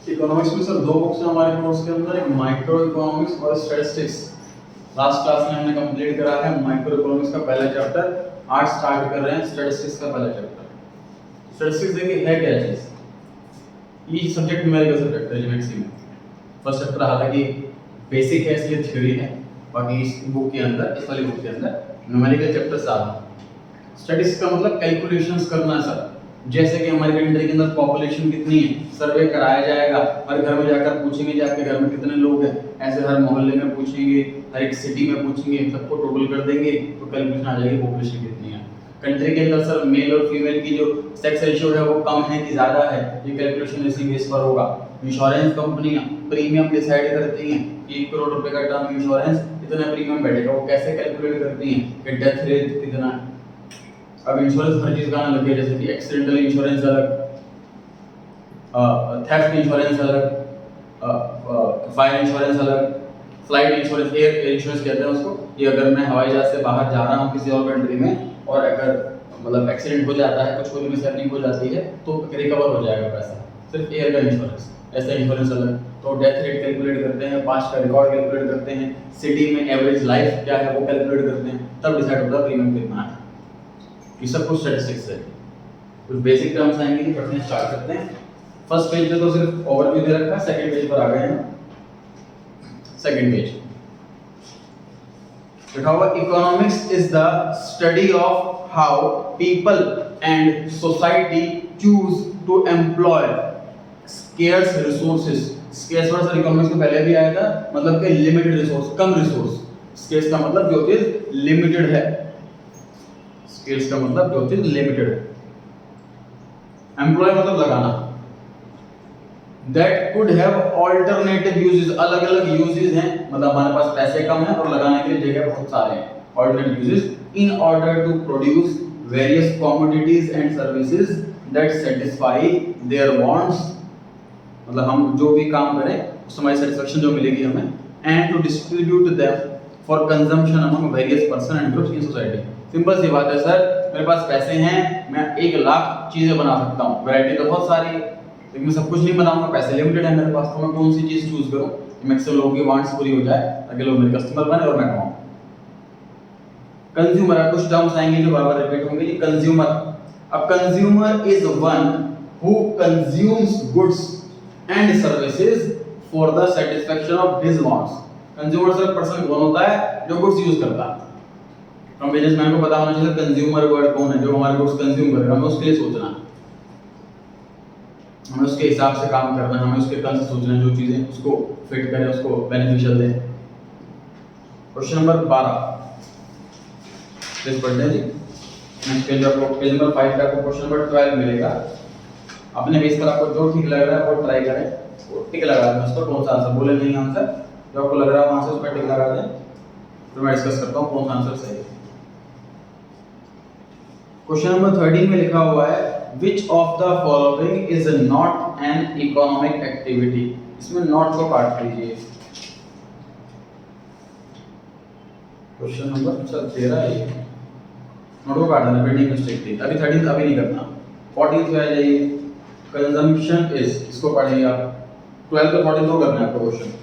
Economics में sir दो books हैं हमारे कोर्स के अंदर, एक माइक्रो इकोनॉमिक्स और स्टैटिस्टिक्स। लास्ट क्लास में हमने कंप्लीट करा है माइक्रो इकोनॉमिक्स का पहला चैप्टर, आज स्टार्ट कर रहे हैं स्टैटिस्टिक्स का पहला चैप्टर। स्टैटिस्टिक्स देखिए है क्या चीज, ये सब्जेक्ट न्यूमेरिकल सब्जेक्ट है मैक्सिमम। फर्स्ट चैप्टर हालांकि बेसिक है इसलिए थ्योरी है, बाकी इस बुक के अंदर, इस वाली बुक के अंदर न्यूमेरिकल चैप्टर ज्यादा। स्टैटिस्टिक्स का मतलब कैलकुलेशंस करना है सर। जैसे कि हमारी कंट्री के अंदर पॉपुलेशन कितनी है, सर्वे कराया जाएगा, हर घर में जाकर पूछेंगे कि आपके घर में कितने लोग हैं, ऐसे हर मोहल्ले में पूछेंगे, हर एक सिटी में पूछेंगे, सबको टोटल कर देंगे तो कैलकुलेशन आ जाएगी पॉपुलेशन कितनी है। कंट्री के अंदर सर मेल और फीमेल की जो सेक्स रेशियो है वो कम है कि ज्यादा है, ये कैलकुलेशन इसी बेस पर होगा। इंश्योरेंस कंपनियां प्रीमियम डिसाइड करती हैं कि 1 करोड़ रुपए का टर्म इंश्योरेंस इतना प्रीमियम बैठेगा, वो कैसे कैलकुलेट करती हैं कि डेथ रेट कितना है। अब इंश्योरेंस हर चीज का अलग है, जैसे कि एक्सीडेंटल इंश्योरेंस अलग, थेफ्ट इंश्योरेंस अलग, फायर इंश्योरेंस अलग, फ्लाइट इंश्योरेंस, एयर इंश्योरेंस कहते हैं उसको। ये अगर मैं हवाई जहाज से बाहर जा रहा हूँ किसी और कंट्री में और अगर मतलब एक्सीडेंट हो जाता है, कुछ मिस हैपनिंग हो जाती है तो रिकवर हो जाएगा पैसा, सिर्फ एयर का इंश्योरेंस। ऐसा इंश्योरेंस अलग। तो डेथ रेट कैलकुलेट करते हैं, पास्ट का रिकॉर्ड कैलकुलेट करते हैं, सिटी में एवरेज लाइफ क्या है वो कैलकुलेट करते हैं, तब डिसाइड होता है प्रीमियम कितना है। ये सब कुछ स्टैटिस्टिक्स है। कुछ बेसिक टर्म्स आएंगे कि पढ़ने स्टार्ट करते हैं। फर्स्ट पेज पे तो सिर्फ ओवरव्यू दे रखा है, सेकंड पेज पर आ गए हैं। सेकंड पेज लिखा हुआ economics is the study of how people and society choose to employ scarce resources. Scarce word sir economics में पहले भी आया था, मतलब कि लिमिटेड रिसोर्स, कम रिसोर्स। स्केर्स का मतलब जो चीज लिमिटेड है, स्केर्स का मतलब जो चीज लिमिटेड है। एम्प्लॉय मतलब लगाना। That could have alternative uses, अलग अलग यूजेस हैं, मतलब हमारे पास पैसे कम है और लगाने के लिए जगह बहुत सारे हैं। Alternative uses in order to produce various commodities and services that satisfy their wants, मतलब हम जो भी काम करें उससे हमारी सेटिस्फैक्शन जो मिलेगी हमें, and to distribute them for consumption among various person and groups in society. Simple सी बात है सर, मेरे पास पैसे हैं, मैं 1 लाख चीजें बना सकता हूँ, वैरायटी तो बहुत सारी है, लेकिन मैं सब कुछ नहीं बनाऊंगा, पैसे लिमिटेड है मेरे पास, तो मैं कौन सी चीज चूज करूं कि मैक्सिमम लोगों की वांट्स पूरी हो जाए ताकि लोग मेरे कस्टमर बने और मैं कमाऊं। कंज्यूमर, कुछ टर्म्स आएंगे जो बार-बार रिपीट होंगे। ये कंज्यूमर, अब consumer is one who consumes goods and services for the satisfaction of his wants. Consumer sir person कौन होता है जो गुड्स यूज करता है। हम बिजनेसमैन को पता होना चाहिए कंज्यूमर वर्ड कौन है, जो हमारे गुड्स कंज्यूम करेगा, हमें उसके लिए सोचना है, हमें उसके हिसाब से काम करना है, हमें उसके कल से सोचना है जो चीजें उसको फिट करें, उसको beneficial they. Question number 12 please पढ़ते हैं जी। नेक्स्ट पेज आपको पेज नंबर 5 पे आपको क्वेश्चन नंबर 12 मिलेगा। अपने बेस पर आपको जो ठीक लग रहा है वो ट्राई करें, वो टिक लगा दें उस पर, कौन सा आंसर बोले नहीं आंसर जो आपको लग रहा है वहां से उस पर टिक लगा दें, तो मैं डिस्कस करता हूं कौन सा आंसर सही है। क्वेश्चन नंबर 13 में लिखा हुआ है which of the following is not an economic activity। इसमें नॉट को काट लीजिए। क्वेश्चन नंबर 13 है, नोट को काट देना, प्रिंटिंग मिस्टेक थी। अभी 13 अभी नहीं करना, 14 पे आ जाइए। कंजम्पशन इज, इसको पढ़ेंगे आप। 12 पे 14 तो करना है आपको क्वेश्चन।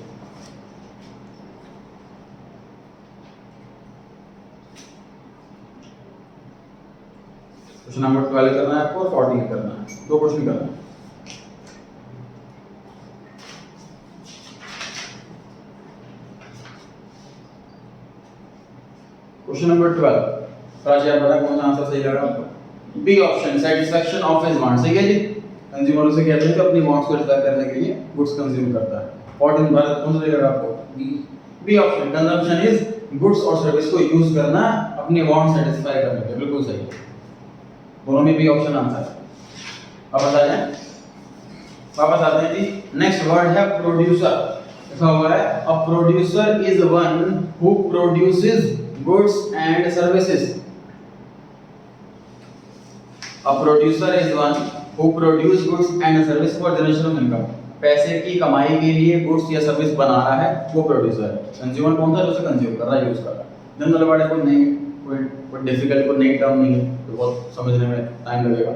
क्वेश्चन नंबर 12 करना है आपको और 14 करना है, 2 क्वेश्चन करना है। क्वेश्चन नंबर 12 राजी, आप बताएं कौन सा आंसर सही लगा आपको। B option, satisfaction of his wants. ठीक है जी, कंज्यूमर उसे कहते हैं कि अपनी वांट्स को सेटिस्फाई करने के लिए गुड्स कंज्यूम करता है। 14 भारत कौन सा सही लगा आपको। B option, consumption is goods और सर्विस को यूज करना अपनी वांट्स सेटिस्फाई करने के लिए, बिल्कुल सही है, दोनों में बी ऑप्शन आंसर है। अब बता जाए, वापस आते हैं जी। नेक्स्ट वर्ड है प्रोड्यूसर। लिखा हुआ है a producer is one who produces goods and services. A producer is one who produce goods and service for generation of income. पैसे की कमाई के लिए गुड्स या सर्विस बना रहा है वो प्रोड्यूसर है। कंज्यूमर कौन था, जो उसे कंज्यूम कर रहा है, यूज कर रहा है। जनरल वर्ड है, कोई नहीं, कोई डिफिकल्ट, कोई नई टर्म नहीं है, तो बहुत समझने में टाइम लगेगा।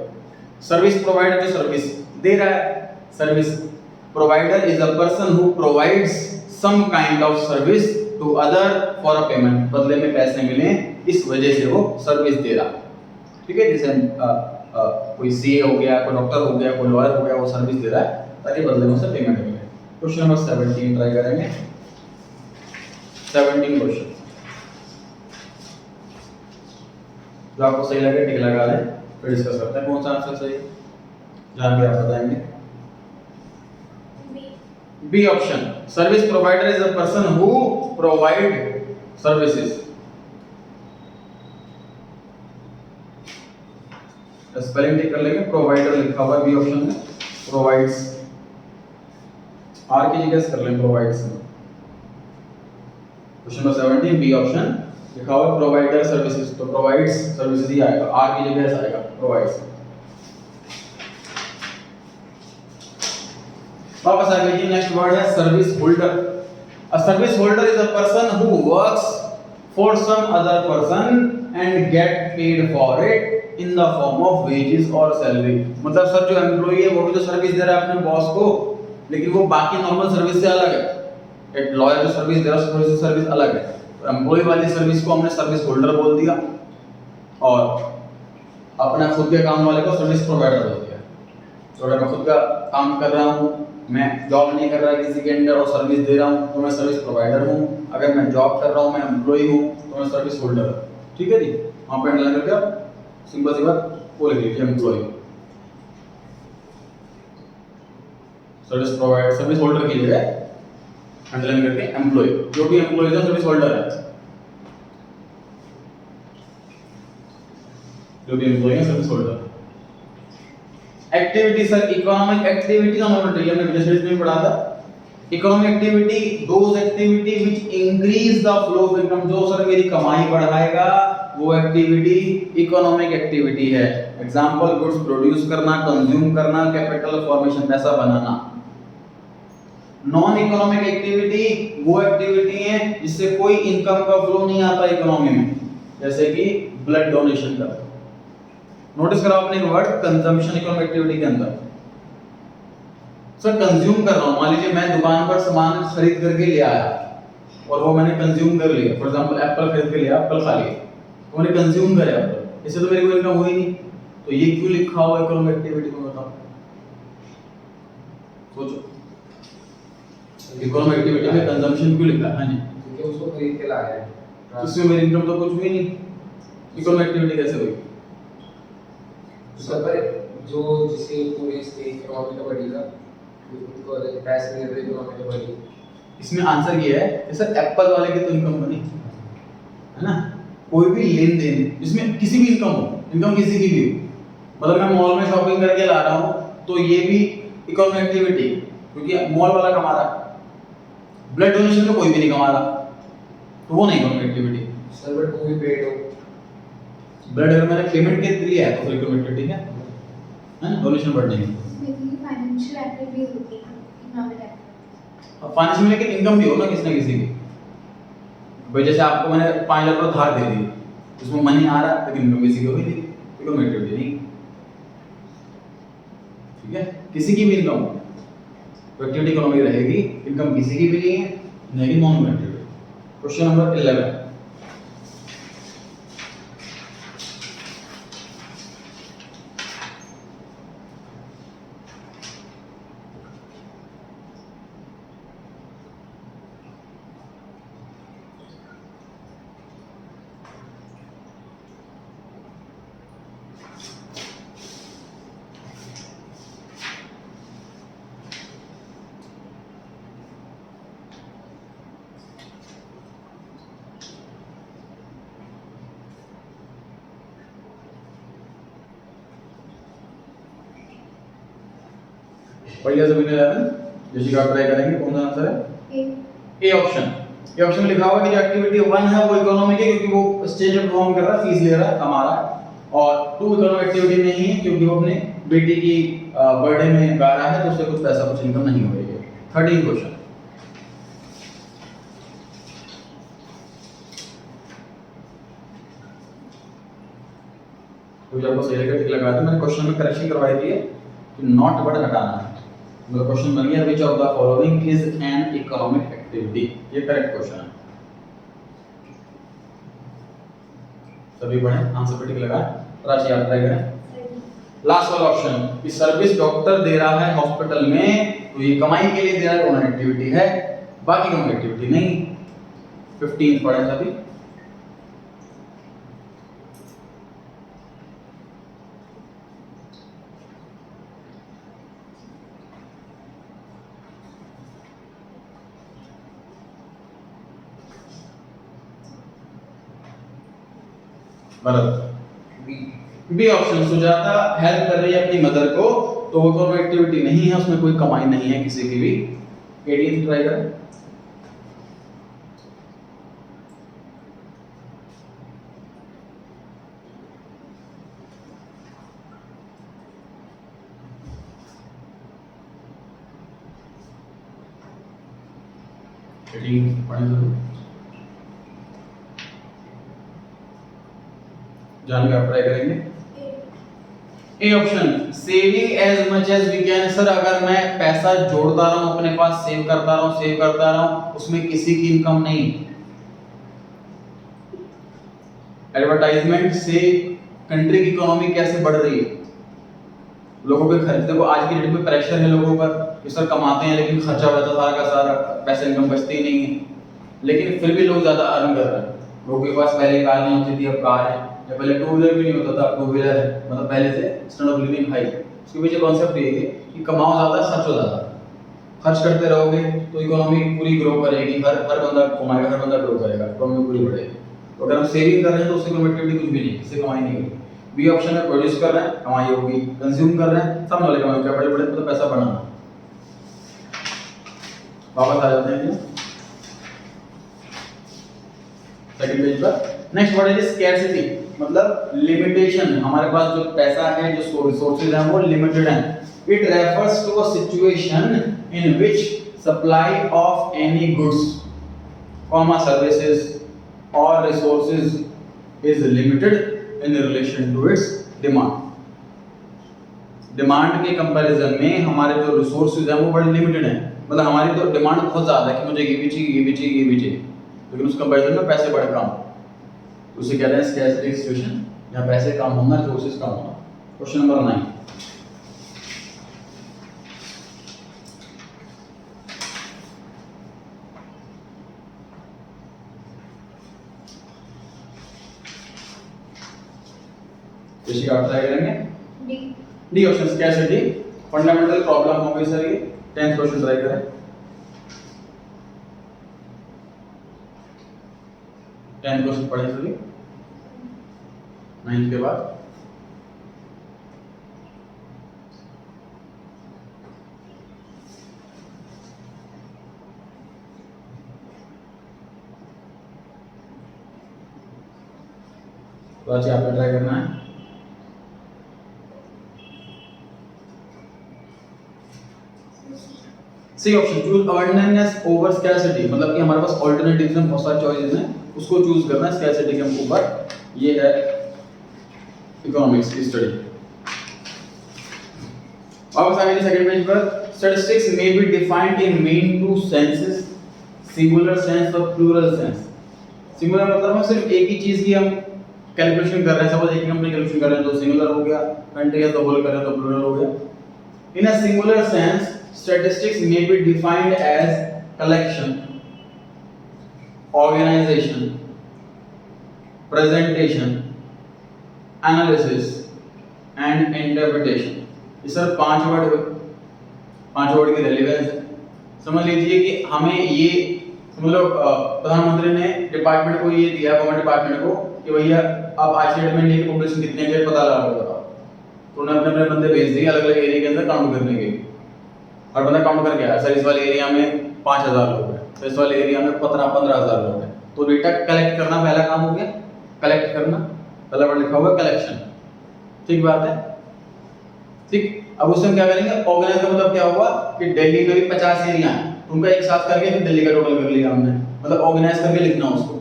सर्विस प्रोवाइडर जो सर्विस दे रहा है, service provider is a person who provides some kind of service to other for a payment, बदले में पैसे मिले इस वजह से वो सर्विस दे रहा। ठीक है, जैसे कोई सीए हो गया, कोई डॉक्टर हो गया, कोई लॉयर हो गया, वो सर्विस दे रहा है ताकि बदले में उसे पेमेंट मिले। क्वेश्चन नंबर 17 ट्राई करेंगे। 17 क्वेश्चन जो आपको सही लगे टिक लगा लें, फिर डिस्कस करते हैं कौन सा आंसर सही जान के आप बताएंगे। B option, service provider is a person who provide services. Spelling ठीक कर लेंगे, प्रोवाइडर लिखा हुआ है बी ऑप्शन में, प्रोवाइड्स, आर की जगह कर लें provides. Question number 17 B option लिखा हुआ प्रोवाइडर सर्विसेज, तो प्रोवाइड्स सर्विसेज ही आएगा, आर की जगह ऐसा आएगा प्रोवाइड्स। वापस आ गए, नेक्स्ट वर्ड है service holder. A service holder is a person who works for some other person and get paid for it in the form of wages और सैलरी। मतलब सर जो एम्प्लॉई है वो भी तो सर्विस दे रहा है अपने बॉस को, लेकिन वो बाकी नॉर्मल सर्विस से अलग है। एक लॉयर जो सर्विस दे रहा है उसकी सर्विस अलग है, तो एम्प्लॉय वाली सर्विस को हमने सर्विस होल्डर बोल दिया और अपना खुद के काम वाले को सर्विस प्रोवाइडर बोल दिया। तो अगर मैं खुद का काम कर रहा हूँ, मैं जॉब नहीं कर रहा किसी के अंडर और सर्विस दे रहा हूँ, तो मैं सर्विस प्रोवाइडर हूँ। अगर मैं जॉब कर रहा हूँ, मैं एम्प्लॉय हूँ, तो मैं सर्विस होल्डर हूँ। ठीक है जी, वहाँ पे अंडरलाइन करके आप सिंपल सी बात वो लिख लीजिए, employ service provider, service holder की जगह अंडरलाइन करके एम्प्लॉय, जो भी एम्प्लॉय है सर्विस होल्डर है, जो भी एम्प्लॉय है service holder. Activity sir, economic activity का मतलब हमने पिछले सीरीज में पढ़ा था। Economic activity those activity which increase the flow of income, जो सर मेरी कमाई बढ़ाएगा वो एक्टिविटी इकोनॉमिक एक्टिविटी है। एग्जांपल, गुड्स प्रोड्यूस करना, कंज्यूम करना, कैपिटल फॉर्मेशन, पैसा बनाना। नॉन इकोनॉमिक एक्टिविटी वो एक्टिविटी है जिससे कोई इनकम का फ्लो नहीं आता इकोनॉमी में, जैसे कि ब्लड डोनेशन का। नोटिस करो आपने वर्ड कंजम्पशन इकोनॉमिक एक्टिविटी के अंदर। सर कंज्यूम कर रहा हूं, मान लीजिए मैं दुकान पर सामान खरीद करके ले आया और वो मैंने कंज्यूम कर लिया। फॉर एग्जांपल एप्पल खरीद के लिया, एप्पल खा लिया, तो मैंने कंज्यूम कर एप्पल, इससे तो मेरी कोई इनकम हुई नहीं। तो ये क्यों लिखा हुआ इकोनॉमिक एक्टिविटी में, बताओ सोचो। इकोनॉमिक एक्टिविटी में कंजम्पशन क्यों लिखा है? हां जी, क्योंकि उसको खरीद के लाया है, तो इसमें मेरी इनकम तो कुछ हुई नहीं, इकोनॉमिक एक्टिविटी कैसे हुई? सब जो जिसे पूरे इसके इकोनॉमी का बढ़ेगा उनको पैसे मिल रहे इकोनॉमी का बढ़ेगी। इसमें आंसर ये है कि सर एप्पल वाले की तो इनकम बनी है ना, कोई भी लेन देन जिसमें किसी भी इनकम हो, इनकम किसी की भी हो, मतलब मैं मॉल में शॉपिंग करके ला रहा हूँ तो ये भी इकोनॉमिक एक्टिविटी, क्योंकि मॉल वाला कमा रहा है। ब्लड डोनेशन में कोई भी नहीं कमा रहा, तो वो नहीं इकोनॉमिक एक्टिविटी। सर बट वो भी पेड हो, ब्लड अगर मैंने पेमेंट के लिए है तो फिर इकोनॉमिक एक्टिविटी है ना, डोनेशन बढ़ नहीं। फाइनेंशियल एक्टिविटी होती है इकोनॉमिक एक्टिविटी। अब फाइनेंशियल में लेकिन इनकम भी हो ना किसी न किसी की, भाई जैसे आपको मैंने 5 लाख रुपए धार दे दी, उसमें मनी आ रहा लेकिन इनकम किसी की हुई नहीं, इकोनॉमिक एक्टिविटी नहीं। ठीक है, किसी की भी इनकम हो तो एक्टिविटी इकोनॉमिक रहेगी, इनकम किसी की भी नहीं है, नहीं नॉन एक्टिविटी। क्वेश्चन नंबर 11, पढ़िए सभी ने 11 जैसे आप ट्राई करेंगे, कौन सा आंसर है? A option. ए ऑप्शन में लिखा हुआ है कि एक्टिविटी 1 है वो इकोनॉमिक है क्योंकि वो स्टेज परफॉर्म कर रहा है, फीस ले रहा है, कमा रहा है, और 2 इकोनॉमिक एक्टिविटी नहीं है क्योंकि वो अपने बेटी की बर्थडे में गा रहा है तो उससे कुछ पैसा कुछ इनकम नहीं हो रही है। 13 क्वेश्चन, तो जब आपको सही लगे टिक लगा दो। मैंने क्वेश्चन में करेक्शन करवाई थी कि नॉट वर्ड हटाना है, मतलब क्वेश्चन बन गया which of the following is an economic activity, ये करेक्ट क्वेश्चन है। सभी पढ़े, आंसर पे टिक लगा और आज याद ट्राई करें। लास्ट वाला ऑप्शन कि सर्विस डॉक्टर दे रहा है हॉस्पिटल में, तो ये कमाई के लिए दे रहा है, कौन एक्टिविटी है, बाकी कौन एक्टिविटी नहीं। 15 पढ़े सभी। बी ऑप्शन, सुजाता हेल्प कर रही है अपनी मदर को, तो वो कोई एक्टिविटी नहीं है, उसमें कोई कमाई नहीं है किसी की भी। 18 ट्राई करें। जानकर आप ट्राई करेंगे। A option, saving as much as we can. Sir अगर मैं पैसा जोड़ता रहा हूं अपने पास, सेव करता रहा हूं, उसमें किसी की इनकम नहीं। एडवर्टाइजमेंट से कंट्री की इकोनॉमी कैसे बढ़ रही है, लोगों के खर्च, देखो आज की डेट में प्रेशर है लोगों पर कि सर कमाते हैं लेकिन खर्चा होता सारा का सारा, पैसा इनकम बचती ही नहीं है, लेकिन फिर भी लोग ज्यादा अर्न कर रहे हैं। लोगों के पास पहले कार नहीं होती थी, अब कार है, या पहले टू व्हीलर भी नहीं होता था, टू व्हीलर है, मतलब पहले से स्टैंडर्ड ऑफ लिविंग हाई। उसके पीछे कॉन्सेप्ट ये है कि कमाओ ज्यादा, खर्चो ज्यादा। खर्च करते रहोगे तो इकोनॉमी पूरी ग्रो करेगी, हर बंदा कमाएगा, हर बंदा ग्रो करेगा, इकोनॉमी पूरी बढ़ेगी। तो अगर हम सेविंग कर रहे हैं तो उससे कोई एक्टिविटी कुछ भी नहीं, इससे कमाई नहीं होगी। बी ऑप्शन में प्रोड्यूस कर रहे हैं, कमाई होगी। कंज्यूम कर रहे हैं, सब वाले कमाई, कैपिटल बढ़े तो पैसा बढ़ाना। वापस आ जाते हैं सेकंड पेज पर। नेक्स्ट वर्ड इज स्कैरसिटी, मतलब लिमिटेशन। हमारे पास जो पैसा है, जो रिसोर्सेज हैं वो लिमिटेड हैं। It refers to a situation in which supply of any goods, services और resources is limited in relation to its demand. Demand के कंपैरिजन में हमारे जो रिसोर्सेज हैं वो बड़े लिमिटेड हैं, मतलब हमारी तो डिमांड बहुत ज्यादा है कि मुझे ये भी चाहिए, ये भी चाहिए, ये भी चाहिए, लेकिन उस कंपैरिजन में पैसे बड़े कम। उसे कहते हैं स्कैरसिटी सिचुएशन, जहां पैसे कम होना, रिसोर्सेज कम होना। क्वेश्चन नंबर 9, इसी का ट्राई करेंगे। D option, scarcity fundamental problem हो गई सर ये। 10th क्वेश्चन ट्राई करें। 10th क्वेश्चन पढ़े सभी, 9th के बाद। तो आज यहाँ पे ट्राई करना है। C option, choose abundance over scarcity, मतलब कि हमारे पास ऑल्टरनेटिव्स में बहुत सारे चॉइसेस हैं, उसको चूज करना है स्कैरसिटी के ऊपर। ये है इकोनॉमिक्स की स्टडी। वापस आगे सेकंड पेज पर। Statistics may be defined in main two senses, singular sense और प्लूरल सेंस। सिंगुलर मतलब हम सिर्फ एक ही चीज की हम कैलकुलेशन कर रहे हैं, सपोज एक ही कंपनी कैलकुलेशन कर रहे हैं तो सिंगुलर हो गया, कंट्री एज द होल कर रहे हैं तो प्लूरल हो गया। In a singular sense statistics may be defined as collection, organization, presentation, analysis and interpretation। ये सर 5 वर्ड हुए, 5 वर्ड की रेलेवेंस है। समझ लीजिए कि हमें ये, समझ लो प्रधानमंत्री ने डिपार्टमेंट को ये दिया, गवर्नमेंट डिपार्टमेंट को, कि भैया आप आज के डेट में इंडिया की पॉपुलेशन कितनी है पता लगा कर बताओ। तो उन्होंने अपने अपने बंदे भेज दिए अलग अलग एरिया के अंदर काउंट करने के लिए, और बंदा काउंट करके आया, सर इस वाले एरिया में 5000 लोग हैं, तो इस वाले एरिया में 15,000 लोग हैं। तो डेटा कलेक्ट करना पहला काम हो गया, कलेक्ट करना, पहला वर्ड लिखा हुआ कलेक्शन। ठीक बात है, ठीक। अब उसमें क्या करेंगे, ऑर्गेनाइज का मतलब क्या हुआ कि दिल्ली में भी 50 एरिया हैं, उनका एक साथ करके फिर दिल्ली का टोटल कर लिया हमने, मतलब ऑर्गेनाइज करके लिखना उसको,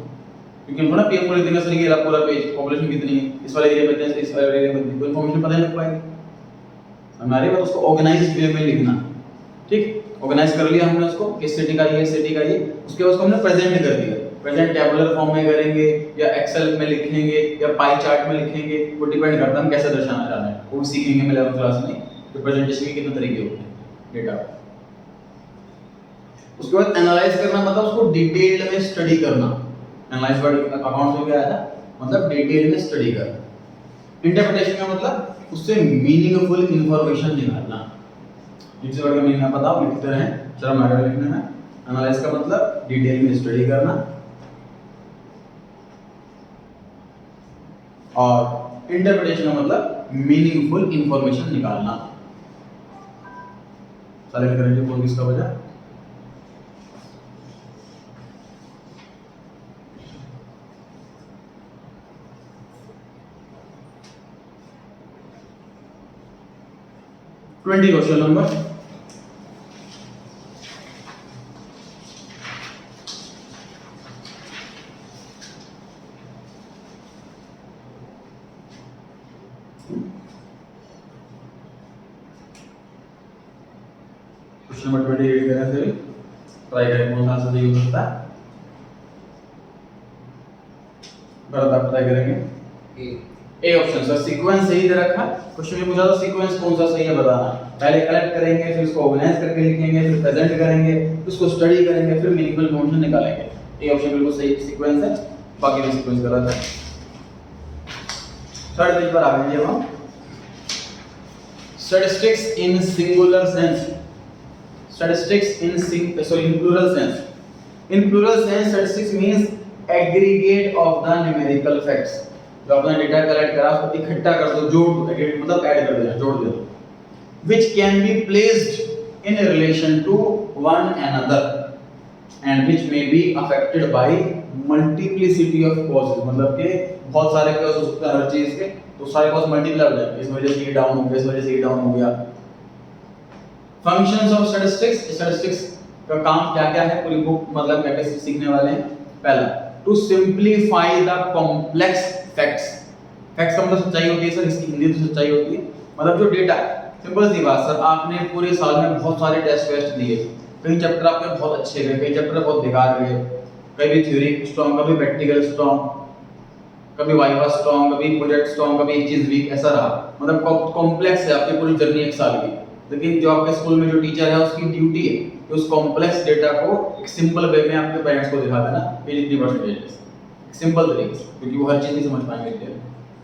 क्योंकि हमको ना पीएफ को लिखने का सर ये पूरा पेज पॉपुलेशन कितनी है, इस वाले एरिया में इतने, इस वाले एरिया में इतनी, कोई इंफॉर्मेशन पता नहीं लग पाएगी हमारे, बस उसको ऑर्गेनाइज्ड वे में लिखना। ठीक, ऑर्गेनाइज कर लिया हमने उसको, किस सिटी का ये, सिटी का ये, उसके बाद उसको हमने प्रेजेंट कर दिया। प्रेजेंट टेबुलर फॉर्म में करेंगे या एक्सेल में लिखेंगे या पाई चार्ट में लिखेंगे, वो डिपेंड करता है हम कैसे दर्शाना चाह रहे हैं, वो भी सीखेंगे हम 11th क्लास में कि प्रेजेंटेशन के कितने तरीके होते हैं डेटा। उसके बाद एनालाइज करना मतलब उसको डिटेल में स्टडी करना। एनालाइज वर्ड अकाउंट में भी आया था, मतलब डिटेल में स्टडी करना। इंटरप्रिटेशन का मतलब उससे मीनिंगफुल इंफॉर्मेशन निकालना। जिस वर्ड का मीनिंग आप बताओ, लिखते रहें, चलो मैटर लिखना है। एनालाइज का मतलब डिटेल में स्टडी करना, और इंटरप्रिटेशन का मतलब मीनिंगफुल इंफॉर्मेशन निकालना। सारे करेंगे कौन किसका वजह? क्वेश्चन नंबर 20 रीड करें, फिर ट्राई करें कौन सा आंसर सही हो सकता है। भरत आप ट्राई करेंगे ए ऑप्शन। सर सीक्वेंस सही दे रखा, क्वेश्चन में पूछा था सीक्वेंस कौन सा सही है बताना। पहले कलेक्ट करेंगे, फिर उसको ऑर्गेनाइज करके लिखेंगे, फिर प्रेजेंट करेंगे, फिर उसको स्टडी करेंगे, फिर मीनिंगफुल इंफॉर्मेशन निकालेंगे। ए ऑप्शन बिल्कुल सही सीक्वेंस है, बाकी भी सीक्वेंस गलत है। थर्ड पेज पर आ गए हम। Statistics in singular sense, statistics in plural sense. In plural sense, statistics means aggregate of the numerical facts. जो आपने डेटा कलेक्ट करा उसको इकट्ठा कर दो, जोड़ दो, aggregate मतलब ऐड कर दो, जोड़ दो, which can be placed in relation to one another and which may be affected by multiplicity of causes. मतलब कि बहुत सारे causes हो सकते हैं हर चीज के, तो सारे cause मल्टीप्लाई हो जाएंगे, इस वजह से ये डाउन हो गया, इस वजह से ये डाउन हो गया। फंक्शंस ऑफ स्टैटिस्टिक्स, स्टैटिस्टिक्स का काम क्या क्या है पूरी बुक मतलब क्या क्या सीखने वाले हैं। पहला, to simplify the complex facts. Facts का मतलब सच्चाई होती है सर, इसकी हिंदी तो सच्चाई होती है, मतलब जो डेटा। सिंपल सी बात सर, आपने पूरे साल में बहुत सारे टेस्ट वेस्ट दिए, कई चैप्टर आपके बहुत अच्छे गए, कई चैप्टर बहुत बेकार गए, कभी थ्योरी स्ट्रांग, कभी प्रैक्टिकल स्ट्रांग, कभी वाइवा स्ट्रांग, कभी प्रोजेक्ट स्ट्रांग, कभी एक चीज वीक, ऐसा रहा। मतलब कॉम्प्लेक्स है आपकी पूरी जर्नी एक साल की। लेकिन जो आपके स्कूल में जो टीचर है उसकी ड्यूटी है कि उस कॉम्प्लेक्स डेटा को एक सिंपल वे में आपके पेरेंट्स को दिखा देना, ये जितनी परसेंटेज सिंपल तरीके से, क्योंकि वो हर चीज नहीं समझ पाएंगे।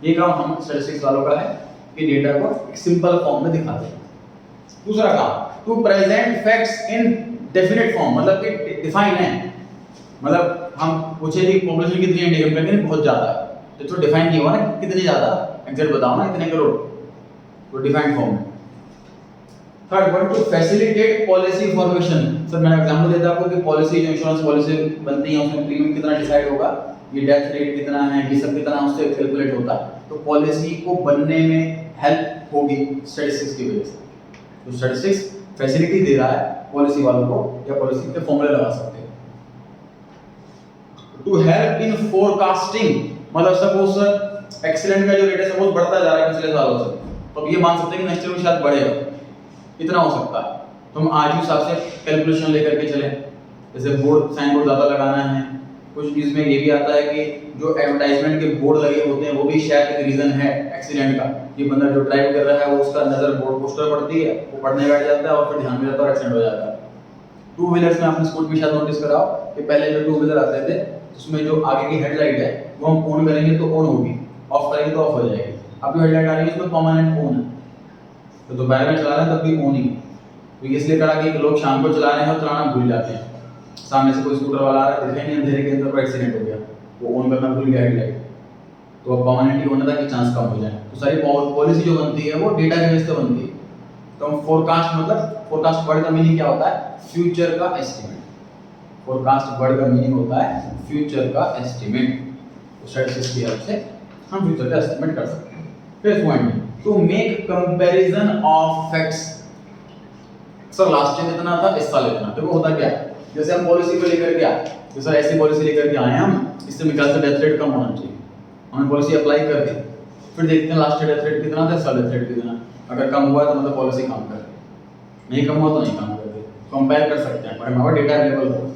ये काम हम स्टैटिस्टिक्स वालों का है कि डेटा को एक सिंपल फॉर्म में दिखा दें। दूसरा काम, to present facts in definite form, मतलब कि डिफाइन है, मतलब हम पूछे कि पॉपुलेशन कितनी है इंडिया में, बहुत ज्यादा है, तो डिफाइन नहीं हुआ ना कितनी ज्यादा, एग्जैक्ट बताओ ना इतने करोड़, तो डिफाइंड फॉर्म में। Third one, to facilitate policy formation. Sir मैं एग्जांपल देता हूं कि पॉलिसी जो इंश्योरेंस पॉलिसी बनती है उसमें प्रीमियम कितना डिसाइड होगा, ये डेथ रेट कितना है, ये सब कितना उससे कैलकुलेट होता है, तो पॉलिसी को बनने में हेल्प होगी स्टैटिस्टिक्स की वजह से। तो स्टैटिस्टिक्स फैसिलिटी दे रहा है पॉलिसी वालों को, या पॉलिसी के फॉर्मूले लगा सकते हैं। टू हेल्प इन फोरकास्टिंग, मतलब सपोज सर एक्सीडेंट का जो रेट है सपोज बढ़ता जा रहा है पिछले सालों से, तो ये मान सकते हैं कि नेक्स्ट ईयर में शायद बढ़ेगा, इतना हो सकता है। तो हम आज ही हिसाब से कैलकुलेशन लेकर के चलें, जैसे बोर्ड साइन बोर्ड ज़्यादा लगाना है, कुछ इसमें ये भी आता है कि जो एडवर्टाइजमेंट के बोर्ड लगे होते हैं वो भी शायद एक रीज़न है एक्सीडेंट का। ये बंदा जो ड्राइव कर रहा है वो उसका नज़र बोर्ड पोस्टर पड़ती है, वो पढ़ने बैठ जाता है और फिर ध्यान में जाता है और एक्सीडेंट हो जाता है। टू व्हीलर्स में आपने स्कूल में शायद नोटिस कराओ कि पहले जो टू व्हीलर आते थे उसमें जो आगे की हेडलाइट है वो हम ऑन करेंगे तो ऑन होगी, ऑफ करेंगे तो ऑफ हो जाएगी। अब जो हेडलाइट आ रही है उसमें परमानेंट ऑन है, तो दोपहर में चला रहे हैं तब भी ऑन ही। तो इसलिए करा कि लोग शाम को चला रहे हैं और चलाना भूल जाते हैं, सामने से कोई स्कूटर वाला आ रहा है, दिखे नहीं अंधेरे के अंदर, कोई एक्सीडेंट हो गया, वो ऑन करना भूल गया हेडलाइट, तो अब परमानेंटली होने तक चांस कम हो जाए। तो सारी पॉलिसी जो बनती है वो डेटा के बेस पे बनती है। तो हम फोरकास्ट, मतलब फोरकास्ट वर्ड का मीनिंग क्या होता है, फ्यूचर का एस्टिमेट। फोरकास्ट वर्ड का मीनिंग होता है फ्यूचर का एस्टिमेट। तो स्टैटिस्टिक्स की हेल्प से हम फ्यूचर का एस्टिमेट कर सकते हैं। Fifth point, to make comparison of facts. Sir last year इतना था, इस साल इतना, देखो होता क्या है, जैसे हम पॉलिसी को लेकर के आए, जैसे ऐसी पॉलिसी लेकर के आए हैं हम, इससे मेरे ख्याल से डेथ रेट कम होना चाहिए, हमने पॉलिसी अप्लाई कर दी, फिर देखते हैं लास्ट ईयर डेथ रेट कितना था, इस साल डेथ रेट कितना। अगर कम हुआ तो मतलब पॉलिसी काम कर रही है, नहीं कम हुआ तो नहीं काम कर रही। कंपेयर कर सकते हैं, पर हमारा डेटा अवेलेबल हो।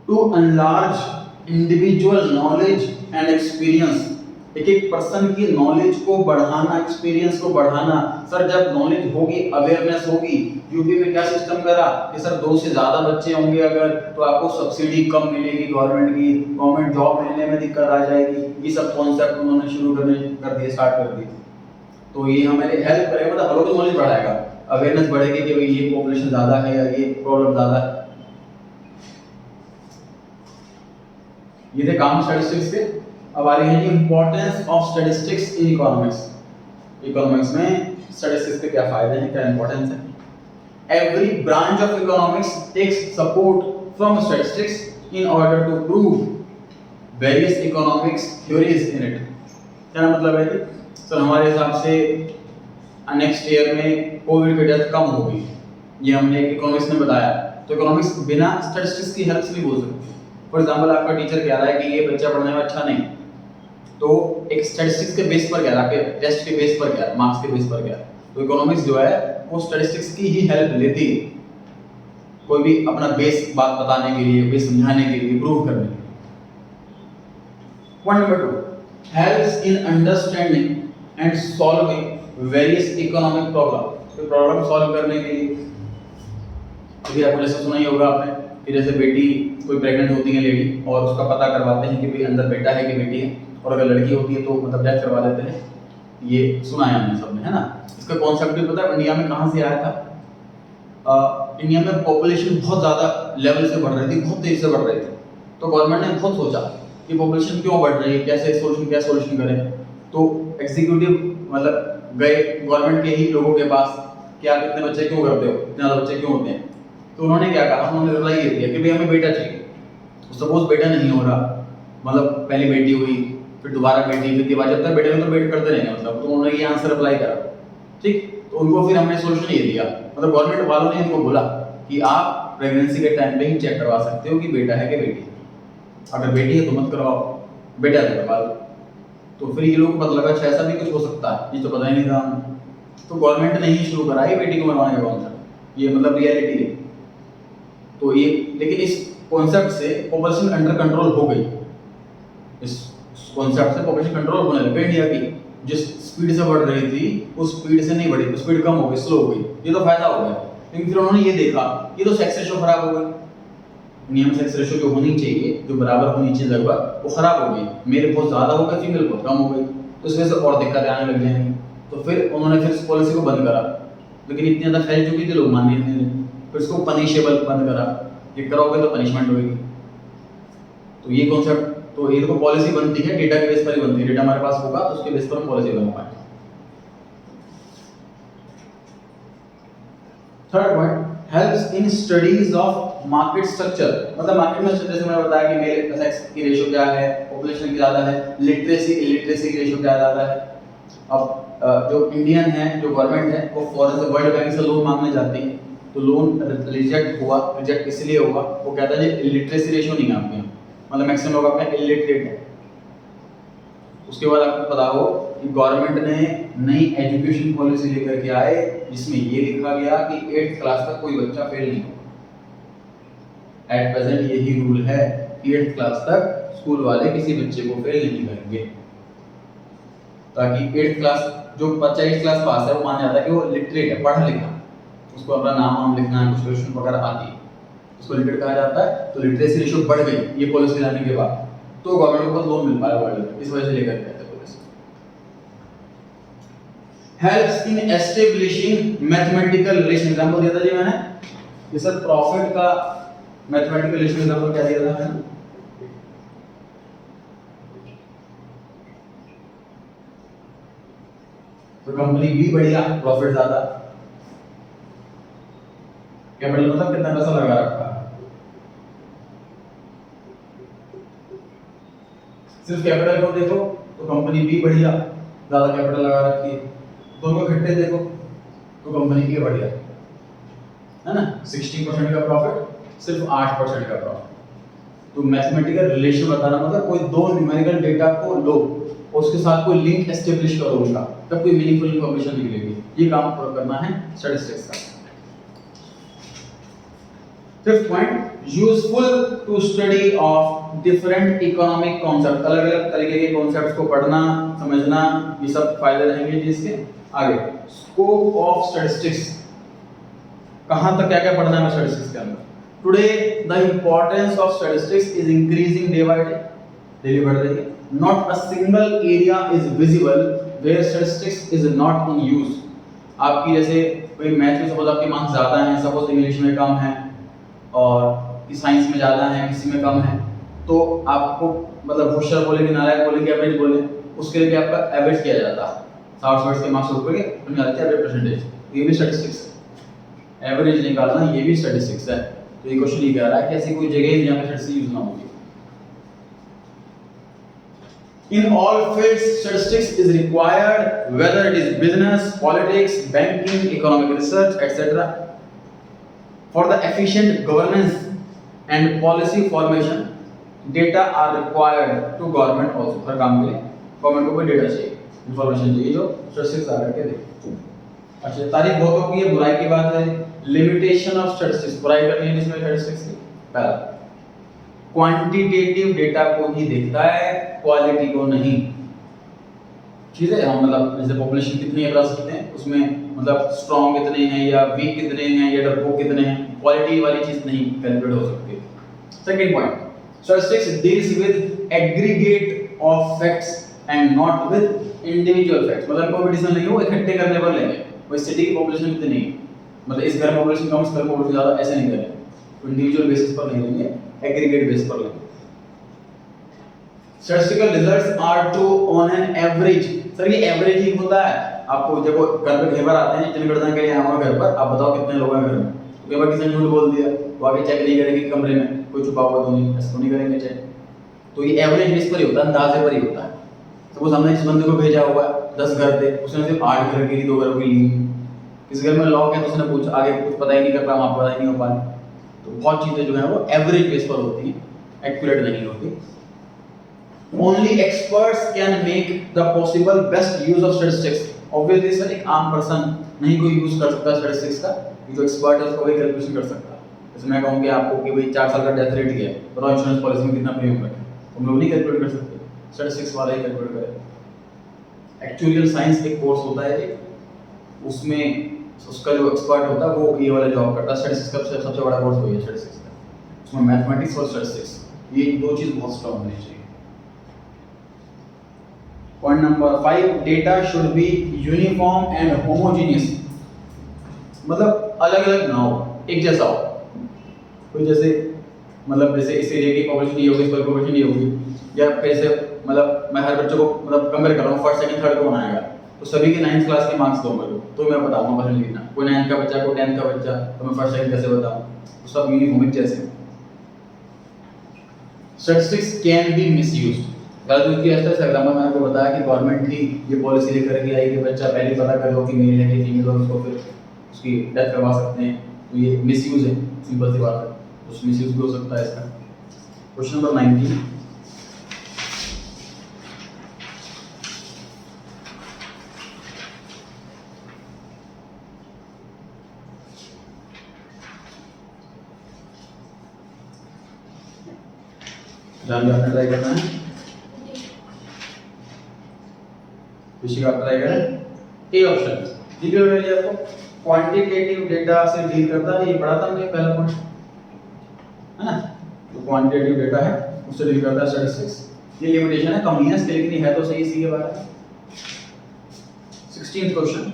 To enlarge individual knowledge and experience, एक एक पर्सन की नॉलेज को बढ़ाना, एक्सपीरियंस को बढ़ाना। सर जब नॉलेज होगी, अवेयरनेस होगी, यूपी में क्या सिस्टम करा कि सर 2 से ज़्यादा बच्चे होंगे अगर तो आपको सब्सिडी कम मिलेगी गवर्नमेंट की, गवर्नमेंट जॉब मिलने में दिक्कत आ जाएगी। ये सब कॉन्सेप्ट उन्होंने शुरू कर दिए, स्टार्ट कर दिए। तो ये हमारे हेल्प करेगा, मतलब हम लोग की नॉलेज बढ़ाएगा, अवेयरनेस बढ़ेगी कि भाई ये पॉपुलेशन ज़्यादा है या ये प्रॉब्लम ज़्यादा है। ये थे काम स्टैटिस्टिक्स के। अब आ रही है जी importance of statistics in economics. Economics में स्टैटिस्टिक्स के क्या फायदे हैं, क्या इंपॉर्टेंस है। Every branch of economics takes support from statistics in order to prove various economics theories in it. क्या मतलब है कि सर हमारे हिसाब से नेक्स्ट ईयर में कोविड की डेथ कम होगी, ये हमने इकोनॉमिक्स ने बताया। तो इकोनॉमिक्स बिना स्टैटिस्टिक्स की हेल्प से नहीं बोल सकती। फॉर एग्जांपल आपका टीचर कह रहा है कि ये बच्चा पढ़ने में अच्छा नहीं, तो एक स्टैटिस्टिक्स के बेस पर कह रहा है, आपके टेस्ट के बेस पर कह रहा है, मार्क्स के बेस पर कह रहा है। तो इकोनॉमिक्स जो है वो स्टैटिस्टिक्स की ही हेल्प लेती है, कोई भी अपना बेस बात बताने के लिए, बेस समझाने के लिए, प्रूव करने के लिए। Point number 2, helps in understanding and solving various economic problem. तो प्रॉब्लम सॉल्व करने के लिए अभी आपको जैसे सुना ही होगा आपने कि जैसे बेटी कोई प्रेग्नेंट होती है लेडी और उसका पता करवाते हैं कि भाई अंदर बेटा है कि बेटी है, और अगर लड़की होती है तो मतलब डेथ करवा देते हैं। ये सुना है हमने सबने, है ना। इसका कॉन्सेप्ट भी पता है इंडिया में कहाँ से आया था। इंडिया में पॉपुलेशन बहुत ज़्यादा लेवल से बढ़ रही थी, बहुत तेज़ी से बढ़ रही थी। तो गवर्नमेंट ने बहुत सोचा कि पॉपुलेशन क्यों बढ़ रही है, कैसे क्या सोल्यूशन करें। तो एग्जीक्यूटिव मतलब गए गवर्नमेंट के ही लोगों के पास कि आप इतने बच्चे क्यों करते हो, इतने ज़्यादा बच्चे क्यों होते हैं। तो उन्होंने क्या कहा, उन्होंने रिप्लाई ये दिया कि भाई हमें बेटा चाहिए। सपोज बेटा नहीं हो रहा, मतलब पहली बेटी हुई, फिर दोबारा बेटी, फिर के बाद जब तक बेटे में तो वेट करते रहेंगे, मतलब तो उन्होंने ये आंसर अप्लाई करा। ठीक, तो उनको फिर हमने सोल्यूशन ये दिया, मतलब गवर्नमेंट वालों ने इनको बोला कि आप प्रेगनेंसी के टाइम पे ही चेक करवा सकते हो कि बेटा है कि बेटी। अगर बेटी है तो मत करवाओ, बेटा है तो करवा लो। तो फिर ये लोग को पता लगा अच्छा ऐसा भी कुछ हो सकता है, ये तो पता ही नहीं था हमें। तो गवर्नमेंट ने ही शुरू करा ये बेटी को मरवाने का कॉन्सेप्ट, ये मतलब रियलिटी है। तो ये लेकिन इस कॉन्सेप्ट से पॉपुलेशन अंडर कंट्रोल हो गई, इस कॉन्सेप्ट से पॉपुलेशन कंट्रोल होने लगी। इंडिया की जिस स्पीड से बढ़ रही थी उस स्पीड से नहीं बढ़ी, स्पीड कम हो गई, स्लो हो गई। ये तो फायदा हो गया। लेकिन फिर उन्होंने ये देखा ये तो सेक्स रेशो खराब हो गई, नियम सेक्स रेशो जो होनी चाहिए, जो बराबर होनी चाहिए लगभग, वो खराब हो गई। मेल बहुत ज्यादा हो गए, फीमेल बहुत कम हो गई, तो इस वजह से और दिक्कतें आने लग जाएंगी। तो फिर उन्होंने फिर इस पॉलिसी को बंद करा, लेकिन इतनी ज़्यादा फैल चुकी थी लोग मान नहीं रहे। फिर इसको पनिशेबल बंद करा, ये करोगे तो पनिशमेंट होगी। तो ये कॉन्सेप्ट, तो ये तो पॉलिसी बनती है डेटा के बेस पर ही बनती है। डेटा हमारे पास होगा तो उसके बेस पर हम पॉलिसी बना पाएंगे। Third point, helps in studies of market structure. मतलब मार्केट में जैसे मैंने बताया कि मेल सेक्स की रेशियो क्या है, पॉपुलेशन की ज़्यादा है, लिटरेसी इलिटरेसी की रेशियो क्या ज़्यादा है। अब जो इंडियन है, जो गवर्नमेंट है, वो फॉरेन से वर्ल्ड बैंक से लोन मांगने जाती है, तो लोन रिजेक्ट हुआ। रिजेक्ट इसलिए हुआ, वो कहता है लिटरेसी रेशियो नहीं है आपके यहाँ, मतलब मैक्सिमम लोग आपके इलिटरेट है। उसके बाद आपको पता हो कि गवर्नमेंट ने नई एजुकेशन पॉलिसी लेकर के आए जिसमें ये लिखा गया कि 8th क्लास तक कोई बच्चा फेल नहीं होगा। एट प्रेजेंट यही रूल है कि 8th क्लास तक स्कूल वाले किसी बच्चे को फेल नहीं करेंगे, ताकि 8th क्लास जो बच्चा 8th क्लास पास है वो मान जाता है कि वो लिटरेट है, पढ़ा लिखा, उसको अपना नाम लिखना है, कुछ क्वेश्चन वगैरह आती है, उसको लिटरेट कहा जाता है। तो लिटरेसी रेशियो बढ़ गई ये पॉलिसी लाने के बाद, तो गवर्नमेंट को लोन मिल पाया वर्ल्ड में, इस वजह से लेकर के आते policy. Helps in establishing mathematical relation. Example दिया था जी मैंने, ये सर प्रॉफिट का मैथमेटिकल रिलेशन एग्जांपल क्या दिया था मैंने, तो कंपनी भी बढ़िया, प्रॉफिट ज्यादा, कैपिटल मतलब कितना पैसा लगा रखा है, सिर्फ कैपिटल को देखो तो कंपनी भी बढ़िया, ज्यादा कैपिटल लगा रखी है। दोनों इकट्ठे देखो तो कंपनी की बढ़िया है ना, 60% का प्रॉफिट, सिर्फ 8% का प्रॉफिट। तो मैथमेटिकल रिलेशन बताना मतलब कोई दो न्यूमेरिकल डेटा को लो, और उसके साथ कोई लिंक एस्टेब्लिश करो उनका, तब कोई मीनिंगफुल इंफॉर्मेशन निकलेगी। ये काम पूरा करना है स्टैटिस्टिक्स का। Fifth point, useful to study of different economic concept, अलग अलग तरीके के कॉन्सेप्ट्स को पढ़ना समझना, ये सब फायदे रहेंगे जिसके। आगे स्कोप ऑफ स्टैटिस्टिक्स, कहां तक क्या क्या पढ़ना है स्टैटिस्टिक्स के अंदर। Today the importance of statistics is increasing day by day, daily बढ़ रही है। Not a single area is visible where statistics is not in use. आपकी जैसे कोई मैथ में सपोज आपके मार्क्स ज्यादा हैं, सपोज इंग्लिश में कम है और साइंस में ज्यादा है, किसी में कम है, तो आपको मतलब होशियार बोले कि नालायक बोले कि एवरेज बोले, उसके लिए भी आपका एवरेज किया जाता है। 60 के मार्क्स रुपए के तो मिल जाते हैं एवरेज परसेंटेज, ये भी स्टैटिस्टिक्स है। एवरेज निकालना ये भी स्टैटिस्टिक्स है। तो ये क्वेश्चन ये कह रहा है कि ऐसी कोई जगह है जहां पे स्टैटिस्टिक्स यूज ना होगी। In all fields, statistics is required, whether it is business, politics, banking, economic research, etc. For the efficient governance and policy formation, data are required to government also. हर काम के लिए गवर्नमेंट को कोई data चाहिए, information चाहिए जो statistics आ करके दे। अच्छा, तारीफ बहुत होगी, ये बुराई की बात है। लिमिटेशन ऑफ स्टैटिस्टिक्स, बुराई करनी है जिसमें स्टैटिस्टिक्स की। पहला, क्वांटिटेटिव डेटा को ही देखता है, क्वालिटी को नहीं। ठीक है, हम मतलब जैसे पॉपुलेशन कितनी है बता सकते हैं, उसमें मतलब स्ट्रॉन्ग कितने हैं या वीक कितने हैं या डरपोक कितने हैं, क्वालिटी वाली चीज नहीं कैलकुलेट हो सकती। Second point, statistics deals with aggregate of facts and not with individual facts. मतलब कंपटीशन नहीं है, वो इकट्ठे करने पर लेंगे। कोई सिटी की पॉपुलेशन कितनी है, मतलब इस घर में पॉपुलेशन कम, इस घर में पॉपुलेशन ज्यादा, ऐसे नहीं करेंगे। इंडिविजुअल बेसिस पर नहीं लेंगे, एग्रीगेट बेस पर लेंगे। Statistical results are true on an average. Sir ये एवरेज ही होता है। आपको जब घर पे घेवर आते हैं, जितने गणना के लिए आए घर पर, आप बताओ कितने लोग हैं घर में। तो कई बार किसी ने झूठ बोल दिया, वो आगे चेक नहीं करेंगे कमरे में कोई छुपा हुआ तो नहीं, ऐसा तो नहीं करेंगे चेक। तो ये एवरेज बेस पर ही होता है, अंदाजे पर ही होता है। सपोज हमने जिस बंदे को भेजा हुआ 10 घर थे, उसने सिर्फ 8 घर की 2 घरों की ली। किसी घर में लॉक है तो उसने पूछा, आगे कुछ पता ही नहीं कर पाया, वहां पता ही नहीं हो पाया। तो बहुत चीजें जो है वो एवरेज बेस पर होती हैं, एक्यूरेट नहीं होती। Only experts can make the possible best use of statistics. Obviously sir एक आम पर्सन नहीं कोई यूज कर सकता स्टैटिस्टिक्स का, जो एक्सपर्ट है उसको वही कैलकुलेशन कर सकता है। जैसे मैं कहूँ कि आपको कि भाई 4 साल का डेथ रेट है, बताओ इंश्योरेंस पॉलिसी में कितना प्रीमियम रखें, हम लोग नहीं कैलकुलेट कर सकते, स्टैटिस्टिक्स वाला ही कैलकुलेट करे। एक्चुअल साइंस एक कोर्स होता है, उसमें उसका जो एक्सपर्ट होता है वो ये वाला जॉब करता है। स्टैटिस्टिक्स का सबसे बड़ा कोर्स वही है स्टैटिस्टिक्स का, उसमें मैथमेटिक्स और स्टैटिस्टिक्स ये दो चीज बहुत स्ट्रांग होनी चाहिए। Point number 5, data should be uniform and homogeneous. मतलब अलग अलग ना हो, एक जैसा हो। कोई जैसे मतलब जैसे इस एरिया की पॉपुलेशन ये होगी, इस पर पॉपुलेशन ये होगी, या कैसे मतलब मैं हर बच्चे को मतलब कंपेयर कर रहा हूँ, फर्स्ट सेकंड थर्ड कौन आएगा, तो सभी के 9th क्लास के मार्क्स दूंगा तो मैं बताऊंगा पहले लिखना। कोई 9th का बच्चा, कोई 10th का बच्चा, तो मैं फर्स्ट सेकंड कैसे बताऊं, तो सब यूनिफॉर्म जैसे। Statistics can be misused. गलत यूज किया जाता है। एग्जांपल मैंने आपको बताया कि गवर्नमेंट ही ये पॉलिसी लेकर के आई कि बच्चा पहले पता कर लो कि मेल है कि फीमेल है, उसको फिर उसकी डेथ करवा सकते हैं। तो ये मिसयूज है, सिंपल सी बात है, तो मिसयूज भी हो सकता है इसका। क्वेश्चन नंबर 19, ध्यान में आपने ट्राई करना है, विषय का ट्राई करें। ए ऑप्शन ठीक है मेरे लिए आपको क्वांटिटेटिव डेटा से डील करता है, ये पढ़ा था हमने पहला पॉइंट है ना। तो क्वांटिटेटिव डेटा है उससे डील करता है स्टैटिस्टिक्स। ये लिमिटेशन है, कमी है इसके, लेकिन ये है तो सही इसी के बारे में। 16th question,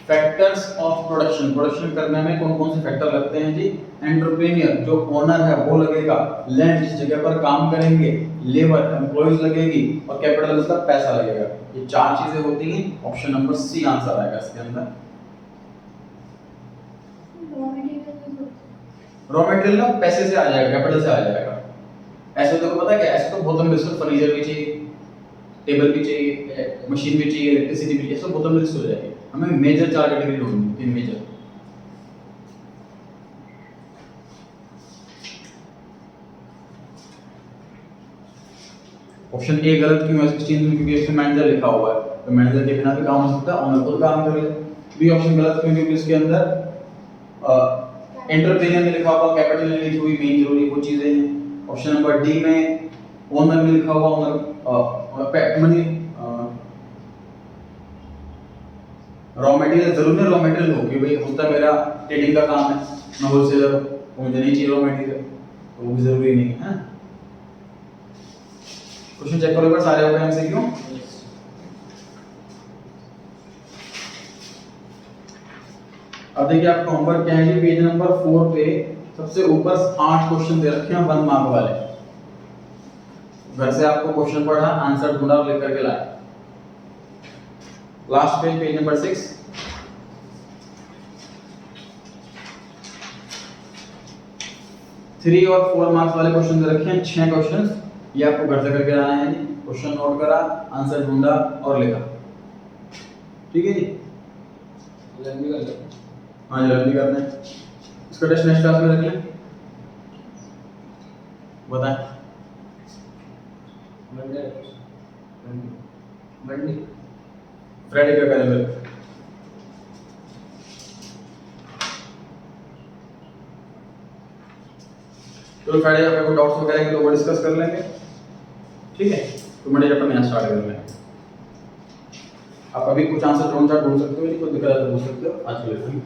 factors of production. Production करने में कौन कौन से फैक्टर लगते हैं जी? एंटरप्रेन्योर जो ओनर है वो लगेगा, लैंड जिस जगह पर काम करेंगे, लेबर एम्प्लॉइज लगेगी, और कैपिटल मतलब पैसा लगेगा। ये 4 चीजें होती हैं। ऑप्शन नंबर सी आंसर आएगा इसके अंदर। रॉ मटेरियल ना पैसे से आ जाएगा, कैपिटल से आ जाएगा। ऐसे तो पता है क्या, ऐसे तो बहुत लंबे लिस्ट, फर्नीचर भी चाहिए, टेबल भी चाहिए, मशीन भी चाहिए, इलेक्ट्रिसिटी भी चाहिए, सब बहुत लंबी लिस्ट हो जाएगी। हमें मेजर 4 कैटेगरी ढूंढनी है, मेजर। ऑप्शन ए गलत क्यों है 16 में, क्योंकि इसमें मैनेजर लिखा हुआ है, तो मैनेजर के बिना भी काम हो सकता है, ओनर खुद काम कर ले। बी ऑप्शन गलत क्यों, क्योंकि इसके अंदर एंटरप्रेन्योर में लिखा हुआ, कैपिटल में लिखी हुई मेन जरूरी वो चीजें हैं। ऑप्शन नंबर डी में ओनर में लिखा हुआ, ओनर मनी रॉ मटेरियल जरूर नहीं, रॉ मटेरियल हो कि भाई होता मेरा ट्रेडिंग का काम है, मैं होलसेलर हूं, मुझे नहीं चाहिए रॉ मटेरियल, तो वो भी जरूरी नहीं है। क्वेश्चन चेक करो एक बार, सारे हो गए एमसीक्यू। अब देखिए आपका होमवर्क क्या है जी, पेज नंबर 4 पे सबसे ऊपर 8 क्वेश्चन दे रखे हैं 1 मार्क वाले। घर से आपको क्वेश्चन पढ़ा, आंसर ढूंढा और लिख करके लाया। Last page number 6। थ्री और 4 मार्क्स वाले क्वेश्चन दे रखे हैं, 6 क्वेश्चन, ये आपको घर से करके लाना है जी। क्वेश्चन नोट करा, आंसर ढूंढा और लिखा, ठीक है जी। लर्न भी कर लो। हाँ जी, लर्न भी करना है। इसका टेस्ट नेक्स्ट क्लास में रख लें, बताएं। मंडे फ्राइडे का करें फिर। तो फ्राइडे आपके कोई डाउट्स वगैरह हैं तो वो डिस्कस कर लेंगे, ठीक है। तो मंडे चैप्टर में स्टार्ट कर लेंगे। आप अभी कुछ आंसर ढूंढ सकते हो, कोई दिक्कत है तो पूछ सकते हो। आज के लिए